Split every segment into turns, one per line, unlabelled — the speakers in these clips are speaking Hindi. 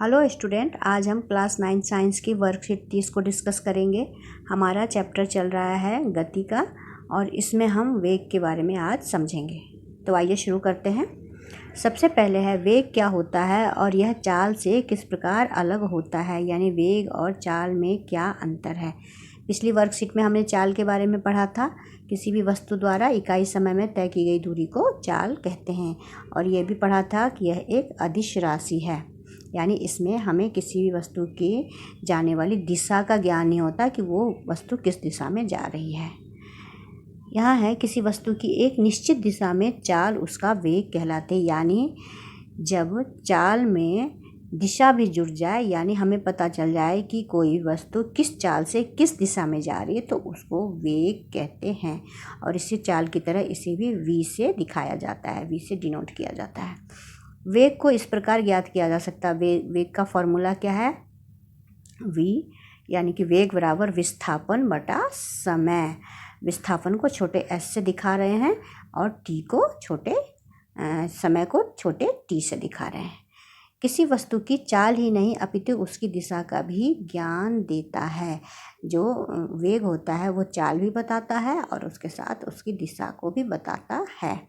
हेलो स्टूडेंट, आज हम क्लास 9 साइंस की वर्कशीट 30 को डिस्कस करेंगे। हमारा चैप्टर चल रहा है गति का और इसमें हम वेग के बारे में आज समझेंगे। तो आइए शुरू करते हैं। सबसे पहले है वेग क्या होता है और यह चाल से किस प्रकार अलग होता है, यानी वेग और चाल में क्या अंतर है। पिछली वर्कशीट में हमने चाल के बारे में पढ़ा था। किसी भी वस्तु द्वारा इकाई समय में तय की गई दूरी को चाल कहते हैं। और ये भी पढ़ा था कि यह एक अदिश राशि है, यानी इसमें हमें किसी भी वस्तु की जाने वाली दिशा का ज्ञान नहीं होता कि वो वस्तु किस दिशा में जा रही है। यहाँ है किसी वस्तु की एक निश्चित दिशा में चाल उसका वेग कहलाते, यानी जब चाल में दिशा भी जुड़ जाए, यानी हमें पता चल जाए कि कोई वस्तु किस चाल से किस दिशा में जा रही है, तो उसको वेग कहते हैं। और इसी चाल की तरह इसे भी v से दिखाया जाता है, v से डिनोट किया जाता है। वेग को इस प्रकार ज्ञात किया जा सकता है। वेग का फॉर्मूला क्या है? v यानी कि वेग बराबर विस्थापन बटा समय। विस्थापन को छोटे s से दिखा रहे हैं और t को छोटे समय को छोटे t से दिखा रहे हैं। किसी वस्तु की चाल ही नहीं अपितु उसकी दिशा का भी ज्ञान देता है। जो वेग होता है वो चाल भी बताता है और उसके साथ उसकी दिशा को भी बताता है।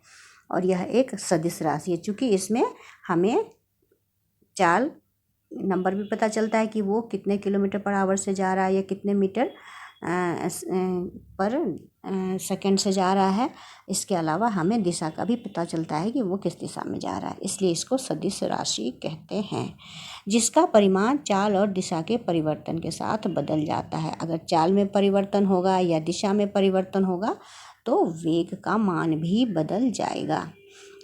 और यह एक सदिश राशि है, चूँकि इसमें हमें चाल नंबर भी पता चलता है कि वो कितने किलोमीटर पर आवर से जा रहा है या कितने मीटर पर सेकंड से जा रहा है। इसके अलावा हमें दिशा का भी पता चलता है कि वो किस दिशा में जा रहा है, इसलिए इसको सदिश राशि कहते हैं, जिसका परिमाण चाल और दिशा के परिवर्तन के साथ बदल जाता है। अगर चाल में परिवर्तन होगा या दिशा में परिवर्तन होगा तो वेग का मान भी बदल जाएगा।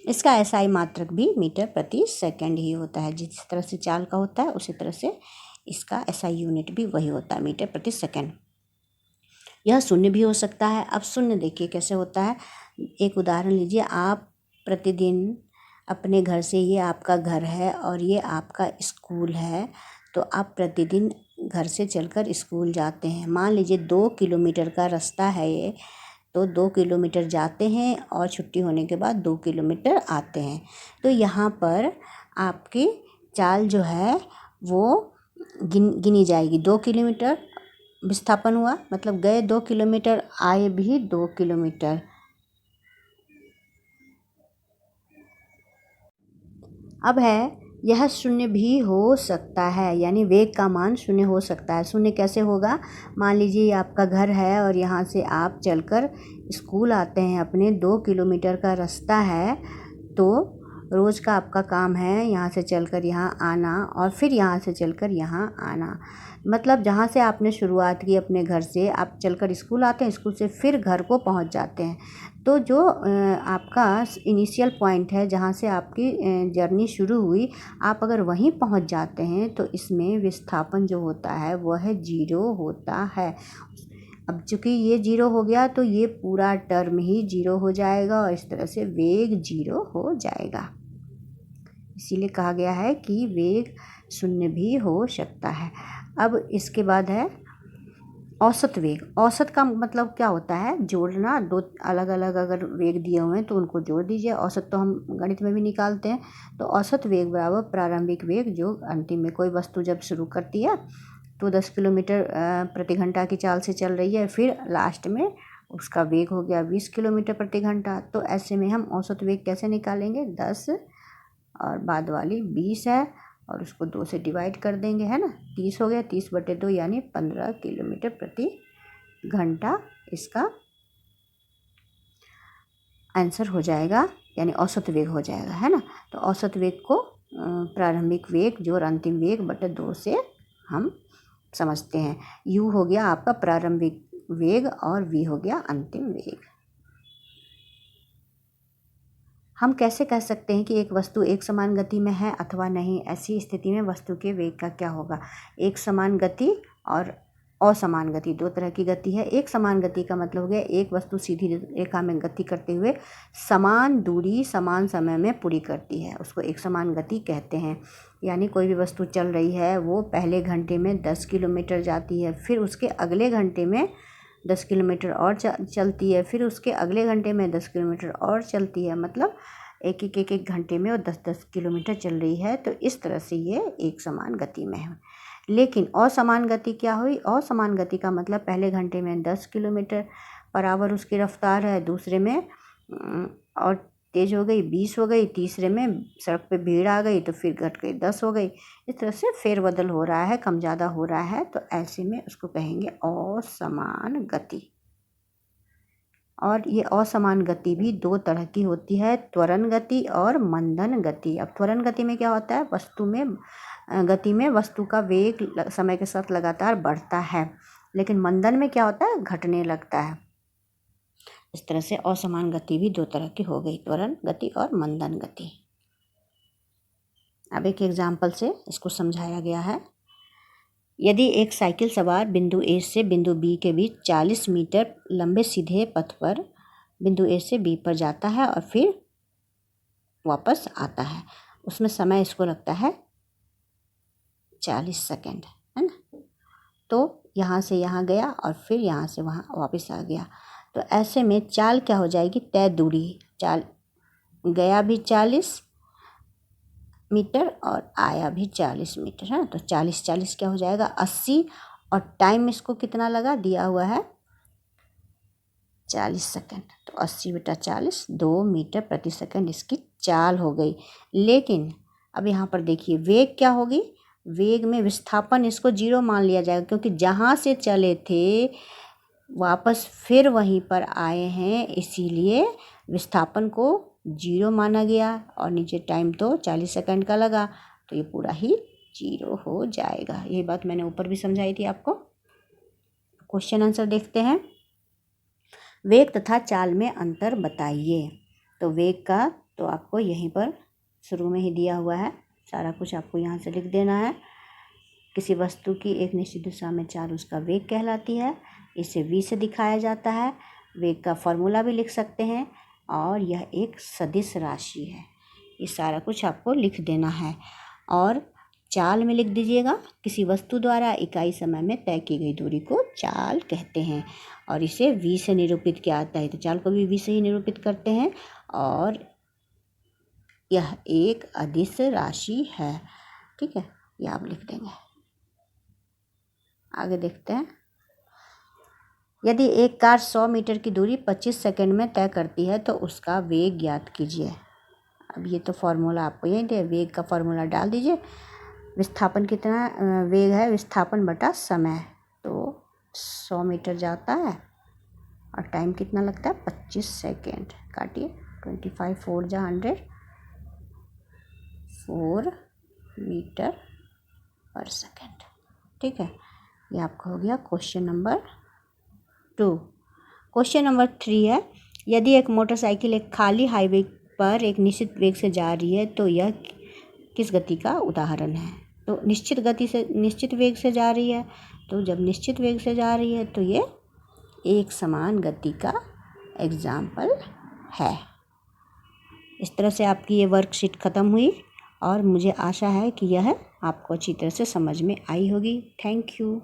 इसका एसआई मात्रक भी मीटर प्रति सेकंड ही होता है। जिस तरह से चाल का होता है उसी तरह से इसका एसआई यूनिट भी वही होता है, मीटर प्रति सेकंड। यह शून्य भी हो सकता है। अब शून्य देखिए कैसे होता है। एक उदाहरण लीजिए, आप प्रतिदिन अपने घर से, ये आपका घर है और ये आपका स्कूल है, तो आप प्रतिदिन घर से चलकर स्कूल जाते हैं। मान लीजिए 2 किलोमीटर का रास्ता है ये, तो 2 किलोमीटर जाते हैं और छुट्टी होने के बाद 2 किलोमीटर आते हैं। तो यहाँ पर आपकी चाल जो है वो गिनी जाएगी। 2 किलोमीटर विस्थापन हुआ, मतलब गए 2 किलोमीटर, आए भी 2 किलोमीटर। अब है यह शून्य भी हो सकता है, यानी वेग का मान शून्य हो सकता है। शून्य कैसे होगा? मान लीजिए ये आपका घर है और यहाँ से आप चलकर स्कूल आते हैं, अपने 2 किलोमीटर का रास्ता है, तो रोज़ का आपका काम है यहाँ से चलकर यहाँ आना और फिर यहाँ से चलकर यहाँ आना। मतलब जहाँ से आपने शुरुआत की अपने घर से, आप चलकर स्कूल आते हैं, स्कूल से फिर घर को पहुँच जाते हैं। तो जो आपका इनिशियल पॉइंट है जहाँ से आपकी जर्नी शुरू हुई, आप अगर वहीं पहुँच जाते हैं तो इसमें विस्थापन जो होता है वह 0 होता है। अब चूँकि ये 0 हो गया तो ये पूरा टर्म ही 0 हो जाएगा और इस तरह से वेग 0 हो जाएगा। इसीलिए कहा गया है कि वेग शून्य भी हो सकता है। अब इसके बाद है औसत वेग। औसत का मतलब क्या होता है? जोड़ना। दो अलग अलग अगर वेग दिए हुए हैं तो उनको जोड़ दीजिए। औसत तो हम गणित में भी निकालते हैं। तो औसत वेग बराबर प्रारंभिक वेग, जो अंतिम में कोई वस्तु जब शुरू करती है तो 10 किलोमीटर प्रति घंटा की चाल से चल रही है, फिर लास्ट में उसका वेग हो गया 20 किलोमीटर प्रति घंटा। तो ऐसे में हम औसत वेग कैसे निकालेंगे? 10 और बाद वाली 20 है और उसको 2 से डिवाइड कर देंगे, है ना। 30 हो गया, 30/2 यानी 15 किलोमीटर प्रति घंटा इसका आंसर हो जाएगा, यानी औसत वेग हो जाएगा, है ना। तो औसत वेग को प्रारंभिक वेग जो और अंतिम वेग बटे 2 से हम समझते हैं। u हो गया आपका प्रारंभिक वेग और v हो गया अंतिम वेग। हम कैसे कह सकते हैं कि एक वस्तु एक समान गति में है अथवा नहीं? ऐसी स्थिति में वस्तु के वेग का क्या होगा? एक समान गति और असमान गति, दो तरह की गति है। एक समान गति का मतलब हो गया एक वस्तु सीधी रेखा में गति करते हुए समान दूरी समान समय में पूरी करती है, उसको एक समान गति कहते हैं। यानी कोई भी वस्तु चल रही है, वो पहले घंटे में 10 किलोमीटर जाती है, फिर उसके अगले घंटे में 10 किलोमीटर और चलती है, फिर उसके अगले घंटे में 10 किलोमीटर और चलती है। मतलब एक घंटे में वो 10-10 किलोमीटर चल रही है, तो इस तरह से ये एक समान गति में है। लेकिन असमान गति क्या हुई? असमान गति का मतलब पहले घंटे में 10 किलोमीटर पर आवर उसकी रफ्तार है, दूसरे में और तेज़ हो गई 20 हो गई, तीसरे में सड़क पे भीड़ आ गई तो फिर घट गई 10 हो गई। इस तरह से फेरबदल हो रहा है, कम ज़्यादा हो रहा है, तो ऐसे में उसको कहेंगे असमान गति। और ये असमान गति भी दो तरह की होती है, त्वरण गति और मंदन गति। अब त्वरण गति में क्या होता है? गति में वस्तु का वेग समय के साथ लगातार बढ़ता है, लेकिन मंदन में क्या होता है? घटने लगता है। इस तरह से असमान गति भी दो तरह की हो गई, त्वरण गति और मंदन गति। अब एक एग्जाम्पल से इसको समझाया गया है। यदि एक साइकिल सवार बिंदु ए से बिंदु बी के बीच 40 मीटर लंबे सीधे पथ पर बिंदु ए से बी पर जाता है और फिर वापस आता है, उसमें समय इसको लगता है 40 सेकेंड, है ना। तो यहाँ से यहाँ गया और फिर यहाँ से वहाँ वापस आ गया, तो ऐसे में चाल क्या हो जाएगी? तय दूरी। चाल गया भी 40 मीटर और आया भी 40 मीटर, है। तो 40 क्या हो जाएगा? 80, और टाइम इसको कितना लगा? दिया हुआ है 40 सेकेंड। तो 80 बटा 40, 2 मीटर प्रति सेकेंड इसकी चाल हो गई। लेकिन अब यहाँ पर देखिए वेग क्या होगी? वेग में विस्थापन इसको 0 मान लिया जाएगा, क्योंकि जहाँ से चले थे वापस फिर वहीं पर आए हैं, इसीलिए विस्थापन को 0 माना गया। और नीचे टाइम तो 40 सेकंड का लगा, तो ये पूरा ही 0 हो जाएगा। ये बात मैंने ऊपर भी समझाई थी आपको। क्वेश्चन आंसर देखते हैं। वेग तथा चाल में अंतर बताइए। तो वेग का तो आपको यहीं पर शुरू में ही दिया हुआ है, सारा कुछ आपको यहाँ से लिख देना है। किसी वस्तु की एक निश्चित दिशा में चाल उसका वेग कहलाती है। इसे v से दिखाया जाता है। वेग का फॉर्मूला भी लिख सकते हैं, और यह एक सदिश राशि है। ये सारा कुछ आपको लिख देना है। और चाल में लिख दीजिएगा, किसी वस्तु द्वारा इकाई समय में तय की गई दूरी को चाल कहते हैं, और इसे v से निरूपित किया जाता है। तो चाल को भी v से ही निरूपित करते हैं, और यह एक अदिश राशि है। ठीक है, ये आप लिख देंगे। आगे देखते हैं। यदि एक कार 100 मीटर की दूरी 25 सेकंड में तय करती है तो उसका वेग ज्ञात कीजिए। अब ये तो फार्मूला आपको यही दे, वेग का फार्मूला डाल दीजिए। विस्थापन कितना वेग है? विस्थापन बटा समय। तो 100 मीटर जाता है और टाइम कितना लगता है? 25 सेकेंड। काटिए, 25 4 जा 100, 4 मीटर पर सेकेंड। ठीक है, ये आपका हो गया क्वेश्चन नंबर 2। क्वेश्चन नंबर 3 है, यदि एक मोटरसाइकिल एक खाली हाईवे पर एक निश्चित वेग से जा रही है तो यह किस गति का उदाहरण है? तो निश्चित वेग से जा रही है, तो जब निश्चित वेग से जा रही है तो ये एक समान गति का एग्जाम्पल है। इस तरह से आपकी ये वर्कशीट ख़त्म हुई, और मुझे आशा है कि यह आपको अच्छी तरह से समझ में आई होगी। Thank you.